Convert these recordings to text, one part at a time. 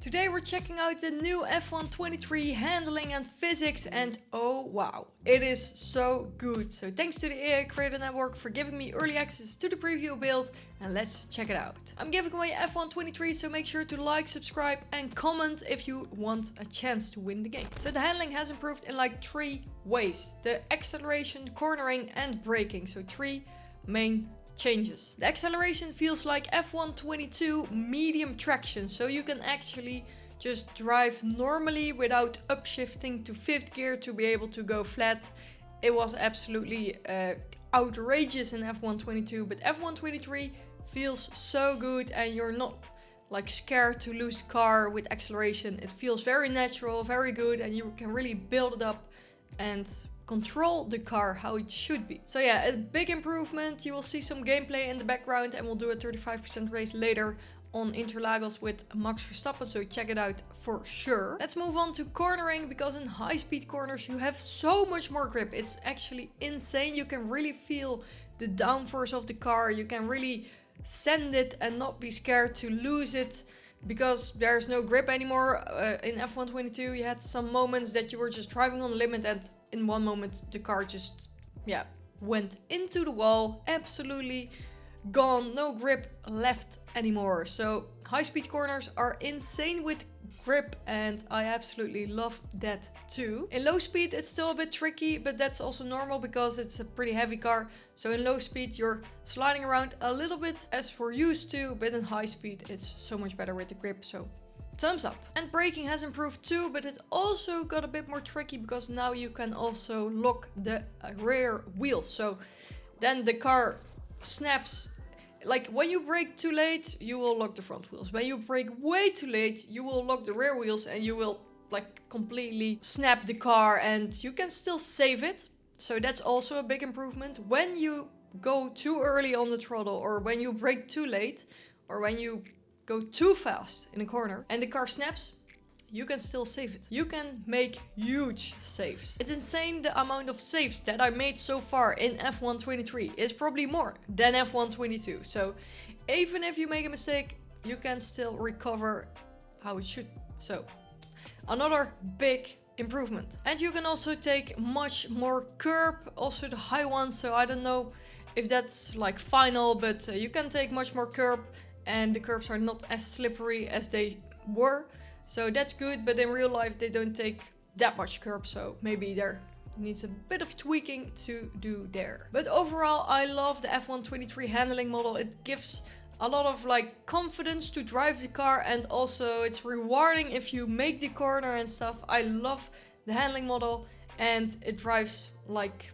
Today we're checking out the new F123 handling and physics, and oh wow, it is so good. So thanks to the AI Creator Network for giving me early access to the preview build, and let's check it out. I'm giving away F123, so make sure to like, subscribe and comment if you want a chance to win the game. So the handling has improved in like 3 ways: the acceleration, cornering and braking. So 3 main changes. The acceleration feels like F122 medium traction, so you can actually just drive normally without upshifting to 5th gear to be able to go flat. It was absolutely outrageous in F122, but F123 feels so good and you're not like scared to lose the car with acceleration. It feels very natural, very good, and you can really build it up and control the car how it should be. So yeah, a big improvement. You will see some gameplay in the background, and we'll do a 35% race later on Interlagos with Max Verstappen, so check it out for sure. Let's move on to cornering, because in high-speed corners you have so much more grip. It's actually insane. You can really feel the downforce of the car. You can really send it and not be scared to lose it, because there's no grip anymore. In F122 you had some moments that you were just driving on the limit, and in one moment the car just went into the wall, absolutely gone, no grip left anymore. So high speed corners are insane with grip, and I absolutely love that too. In low speed it's still a bit tricky, but that's also normal because it's a pretty heavy car. So in low speed you're sliding around a little bit as we're used to, but in high speed it's so much better with the grip, so thumbs up. And braking has improved too, but it also got a bit more tricky because now you can also lock the rear wheel. So then the car snaps. Like when you brake too late, you will lock the front wheels. When you brake way too late, you will lock the rear wheels and you will like completely snap the car, and you can still save it. So that's also a big improvement. When you go too early on the throttle, or when you brake too late, or when you go too fast in a corner and the car snaps, you can still save it. You can make huge saves. It's insane the amount of saves that I made so far in F123. It's probably more than F122. So even if you make a mistake, you can still recover how it should. So another big improvement. And you can also take much more curb, also the high one. So I don't know if that's like final, but you can take much more curb, and the curbs are not as slippery as they were. So that's good, but in real life they don't take that much curb, so maybe there needs a bit of tweaking to do there. But overall I love the F123 handling model. It gives a lot of like confidence to drive the car, and also it's rewarding if you make the corner and stuff. I love the handling model, and it drives like,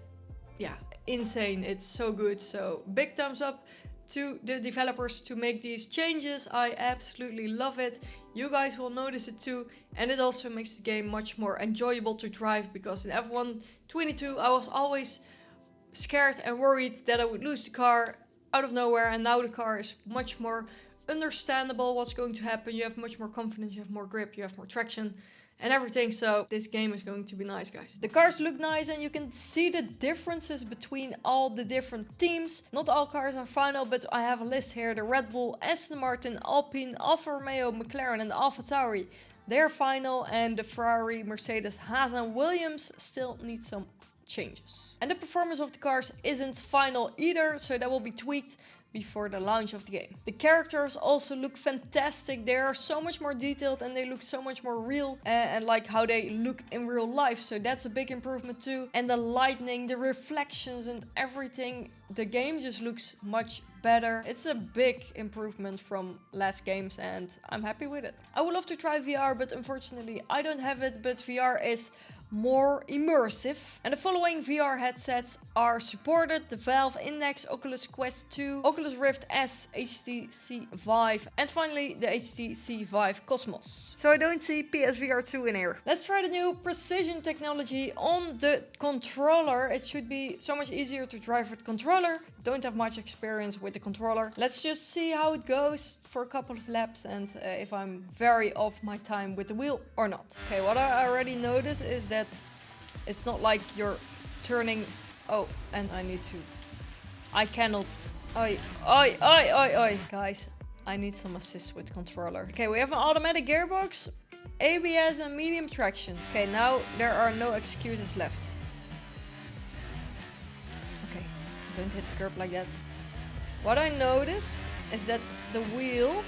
yeah, insane. It's so good. So big thumbs up to the developers to make these changes. I absolutely love it. You guys will notice it too, and it also makes the game much more enjoyable to drive, because in F122 I was always scared and worried that I would lose the car out of nowhere, and now the car is much more understandable what's going to happen. You have much more confidence, you have more grip, you have more traction and everything. So this game is going to be nice, guys. The cars look nice, and you can see the differences between all the different teams. Not all cars are final, but I have a list here. The Red Bull, Aston Martin, Alpine, Alfa Romeo, McLaren and Alfa Tauri, they're final, and the Ferrari, Mercedes, Haas and Williams still need some changes. And the performance of the cars isn't final either, so that will be tweaked before the launch of the game. The characters also look fantastic. They are so much more detailed, and they look so much more real, and like how they look in real life. So that's a big improvement too. And the lighting, the reflections and everything, the game just looks much better. It's a big improvement from last games, and I'm happy with it. I would love to try VR, but unfortunately I don't have it. But VR is more immersive, and the following VR headsets are supported: the Valve Index, Oculus Quest 2, Oculus Rift S, HTC Vive, and finally the HTC Vive Cosmos. So I don't see PSVR 2 in here. Let's try the new precision technology on the controller. It should be so much easier to drive with controller. Don't have much experience with the controller. Let's just see how it goes for a couple of laps, and if I'm very off my time with the wheel or not. Okay, what I already noticed is that it's not like you're turning. Oh, and I cannot. Oi, guys, I need some assist with controller. Okay, we have an automatic gearbox, ABS and medium traction. Okay, now there are no excuses left. Okay, don't hit the curb like that. What I notice is that the wheel,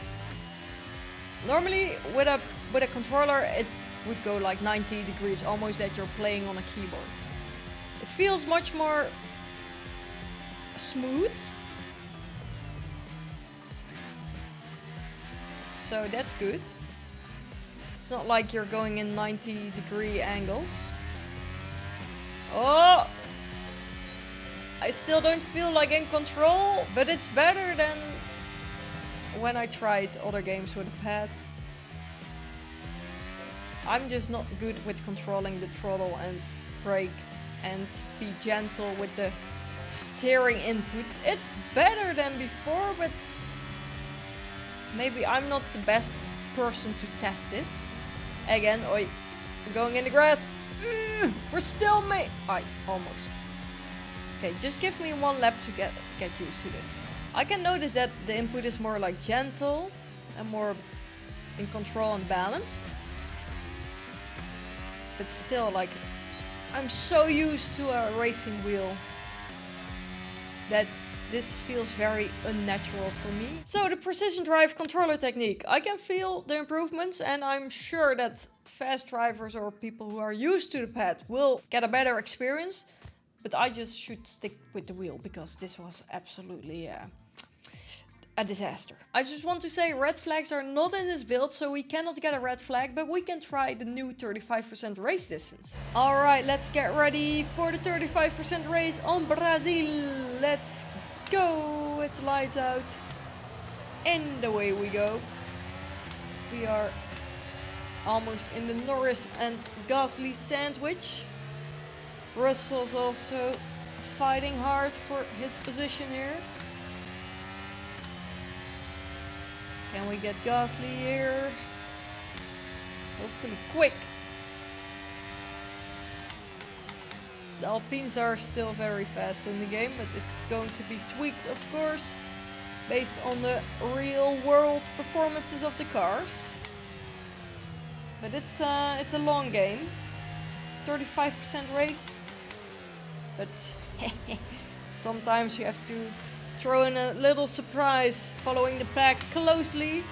normally with a controller it would go like 90 degrees, almost that you're playing on a keyboard. It feels much more smooth. So that's good. It's not like you're going in 90-degree angles. Oh! I still don't feel like in control, but it's better than when I tried other games with a pad. I'm just not good with controlling the throttle and brake and be gentle with the steering inputs. It's better than before, but maybe I'm not the best person to test this. Again, oi, we're going in the grass. We're still almost. Okay, just give me one lap to get used to this. I can notice that the input is more like gentle and more in control and balanced. But still, like, I'm so used to a racing wheel that this feels very unnatural for me. So the precision drive controller technique. I can feel the improvements, and I'm sure that fast drivers or people who are used to the pad will get a better experience. But I just should stick with the wheel because this was absolutely a disaster. I just want to say red flags are not in this build, so we cannot get a red flag, but we can try the new 35% race distance. Alright, let's get ready for the 35% race on Brazil. Let's go! It's lights out. And away we go. We are almost in the Norris and Gasly sandwich. Russell's also fighting hard for his position here. Can we get Gasly here? Hopefully quick. The Alpines are still very fast in the game, but it's going to be tweaked, of course, based on the real world performances of the cars. But it's a long game. 35% race. But sometimes you have to throw in a little surprise, following the pack closely.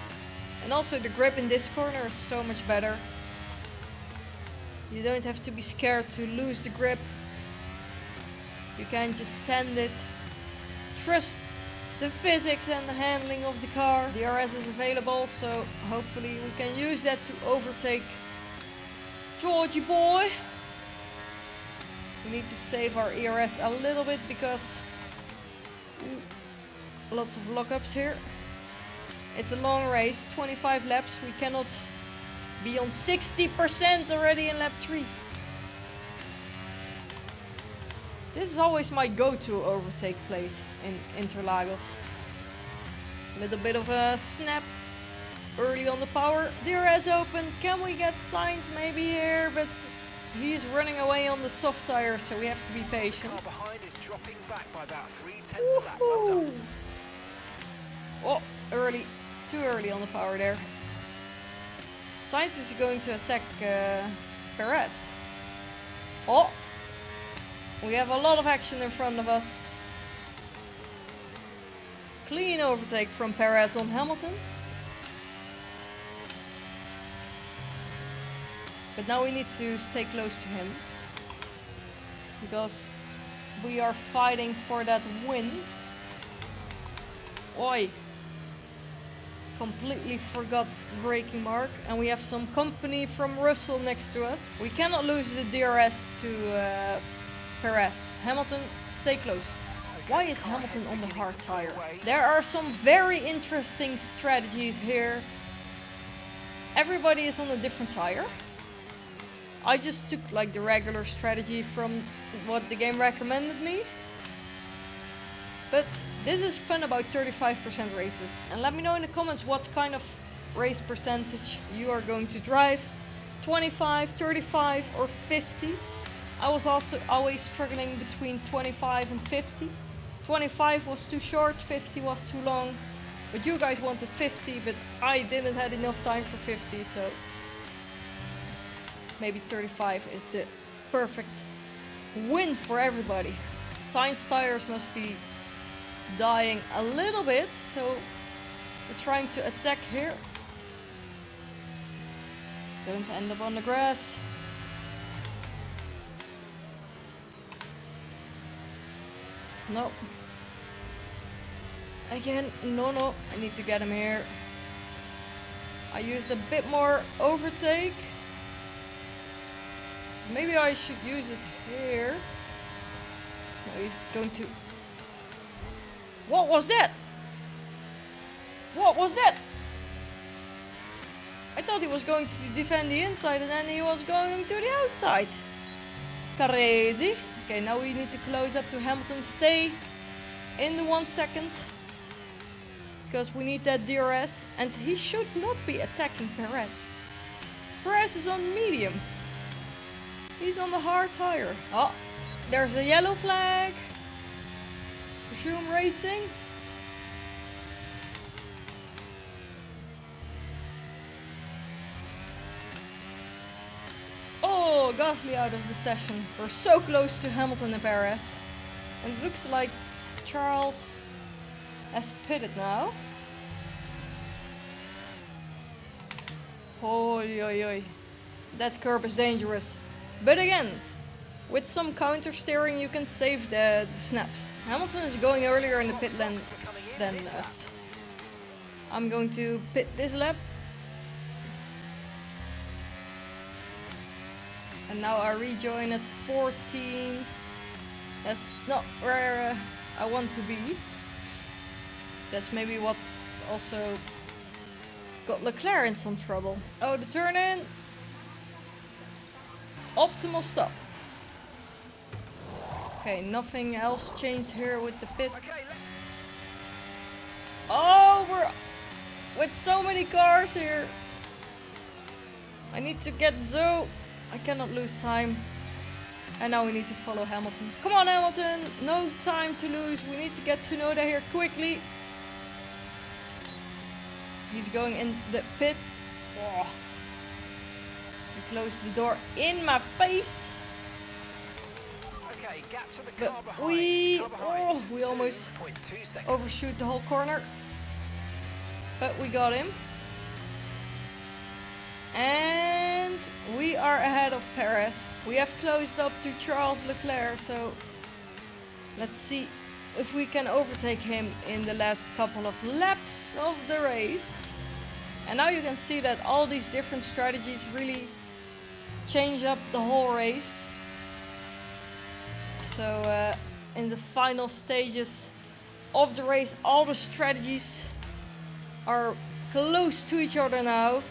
And also the grip in this corner is so much better. You don't have to be scared to lose the grip. You can just send it. Trust the physics and the handling of the car. The DRS is available, so hopefully we can use that to overtake Georgie boy. We need to save our ERS a little bit because lots of lockups here. It's a long race, 25 laps. We cannot be on 60% already in lap 3. This is always my go-to overtake place in Interlagos. A little bit of a snap early on the power. DRS open. Can we get Sainz maybe here? But he's running away on the soft tire, so we have to be patient. Behind is dropping back by about 3/10 of that. Well done. Oh, early. Too early on the power there. Sainz is going to attack Perez. Oh! We have a lot of action in front of us. Clean overtake from Perez on Hamilton. But now we need to stay close to him. Because we are fighting for that win. Oi! Completely forgot the braking mark, and we have some company from Russell next to us. We cannot lose the DRS to Perez. Hamilton, stay close. Why is Hamilton on the hard tire? There are some very interesting strategies here. Everybody is on a different tire. I just took like the regular strategy from what the game recommended me. But this is fun about 35% races. And let me know in the comments what kind of race percentage you are going to drive. 25, 35 or 50. I was also always struggling between 25 and 50. 25 was too short, 50 was too long. But you guys wanted 50, but I didn't have enough time for 50, so maybe 35 is the perfect win for everybody. Science tires must be dying a little bit, so we're trying to attack here. Don't end up on the grass. No. Again, no, I need to get him here. I used a bit more overtake. Maybe I should use it here. No, he's going to... What was that? What was that? I thought he was going to defend the inside and then he was going to the outside. Crazy. Okay, now we need to close up to Hamilton. Stay in the 1 second. Because we need that DRS. And he should not be attacking Perez. Perez is on medium. He's on the hard tire. Oh, there's a yellow flag. Resume racing. Oh, Gasly out of the session. We're so close to Hamilton and Perez. And it looks like Charles has pitted now. Oi, oi, oi. That curb is dangerous. But again, with some counter steering you can save the snaps. Hamilton is going earlier in the pit lane than us. I'm going to pit this lap. And now I rejoin at 14th. That's not where I want to be. That's maybe what also got Leclerc in some trouble. Oh, the turn in. Optimal stop. Okay, nothing else changed here with the pit. Oh, we're with so many cars here. I need to get Zoe. I cannot lose time. And now we need to follow Hamilton. Come on, Hamilton. No time to lose. We need to get Tsunoda here quickly. He's going in the pit. Oh. He closed the door in my face. Okay, gap to the But car behind. we almost 2.2 seconds. overshoot the whole corner. But we got him. And we are ahead of Perez. We have closed up to Charles Leclerc, so let's see if we can overtake him in the last couple of laps of the race. And now you can see that all these different strategies really change up the whole race. So in the final stages of the race, all the strategies are close to each other now.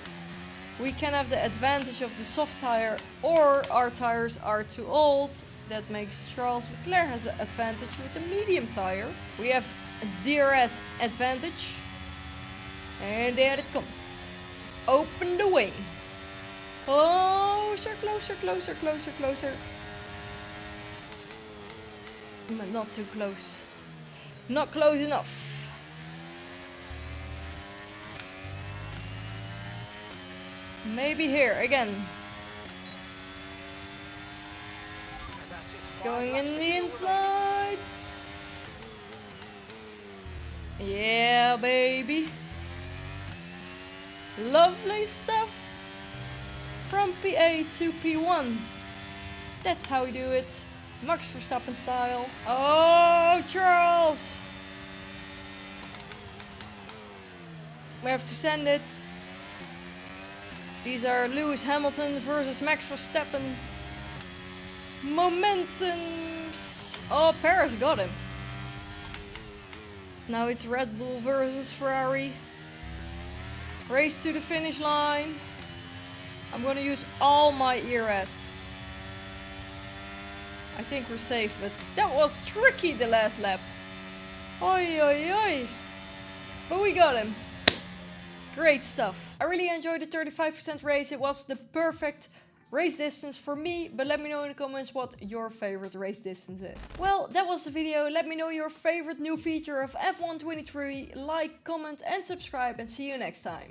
We can have the advantage of the soft tire, or our tires are too old. That makes Charles Leclerc has an advantage with the medium tire. We have a DRS advantage. And there it comes. Open the way. Closer, closer, closer, closer, closer. But not too close. Not close enough. Maybe here again. Going in the inside. Yeah, baby. Lovely stuff. From PA to P1. That's how we do it. Max Verstappen style. Oh, Charles. We have to send it. These are Lewis Hamilton versus Max Verstappen. Momentums. Oh, Perez got him. Now it's Red Bull versus Ferrari. Race to the finish line. I'm gonna use all my ERS. I think we're safe, but that was tricky the last lap. Oi, oi, oi. But we got him. Great stuff. I really enjoyed the 35% race. It was the perfect race distance for me, but let me know in the comments what your favorite race distance is. Well, that was the video. Let me know your favorite new feature of F1 23. Like, comment and subscribe, and see you next time.